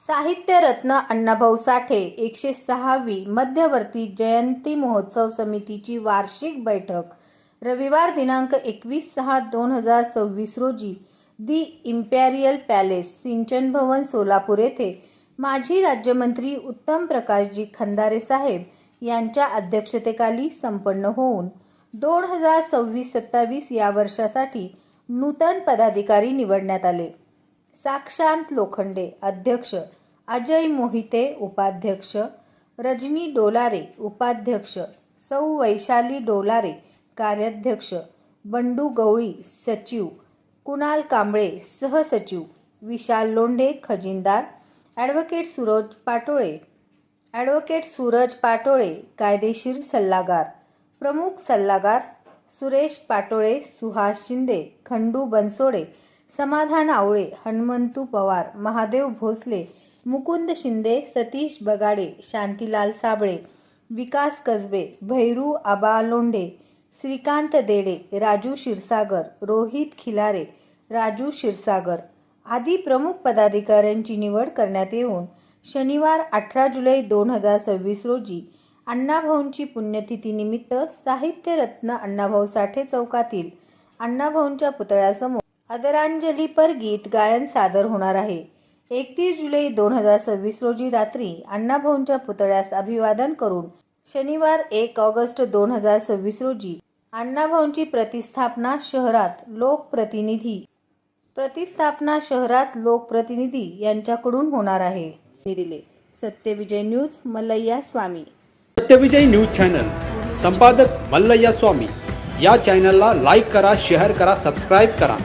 साहित्य रत्न अण्णाभाऊ साठे 106वी मध्यवर्ती जयंती महोत्सव समितीची वार्षिक बैठक रविवार दिनांक 21/6/2026 रोजी दी इम्पेरियल पॅलेस सिंचन भवन सोलापूर येथे माजी राज्यमंत्री उत्तम प्रकाशजी खंदारे साहेब यांच्या अध्यक्षतेखाली संपन्न होऊन 2026-27 या वर्षासाठी नूतन पदाधिकारी निवडण्यात आले। साक्षांत लोखंडे अध्यक्ष, अजय मोहिते उपाध्यक्ष, रजनी डोलारे उपाध्यक्ष, सौ वैशाली डोलारे कार्याध्यक्ष, बंडू गवळी सचिव, कुणाल कांबळे सहसचिव, विशाल लोंढे खजिनदार, ॲडव्होकेट सूरज पाटोळे कायदेशीर सल्लागार, प्रमुख सल्लागार सुरेश पाटोळे, सुहास शिंदे, खंडू बनसोडे, समाधान आवळे, हनुमंतू पवार, महादेव भोसले, मुकुंद शिंदे, सतीश बगाडे, शांतीलाल साबळे, विकास कसबे, भैरू आबा लोंढे, श्रीकांत देडे, राजू क्षीरसागर, रोहित खिलारे, राजू क्षीरसागर आदी प्रमुख पदाधिकाऱ्यांची निवड करण्यात येऊन शनिवार 18 जुलै 2026 रोजी अण्णाभाऊंची पुण्यतिथी निमित्त साहित्य रत्न अण्णाभाऊ साठे चौकातील अण्णाभाऊंच्या पुतळ्यासमोर आदरांजलीपर गीत गायन सादर होणार आहे। 31 जुलै 2026 रोजी रात्री अण्णाभाऊंच्या पुतळ्यास अभिवादन करून शनिवार 1 ऑगस्ट 2026 रोजी अण्णाभाऊंची प्रतिस्थापना शहरात लोकप्रतिनिधी यांच्याकडून होणार आहे। दिले सत्यविजय न्यूज मल्लय्या स्वामी। सत्यविजय न्यूज चॅनल संपादक मल्लय्या स्वामी या चॅनलला लाईक करा, शेअर करा, सबस्क्राईब करा।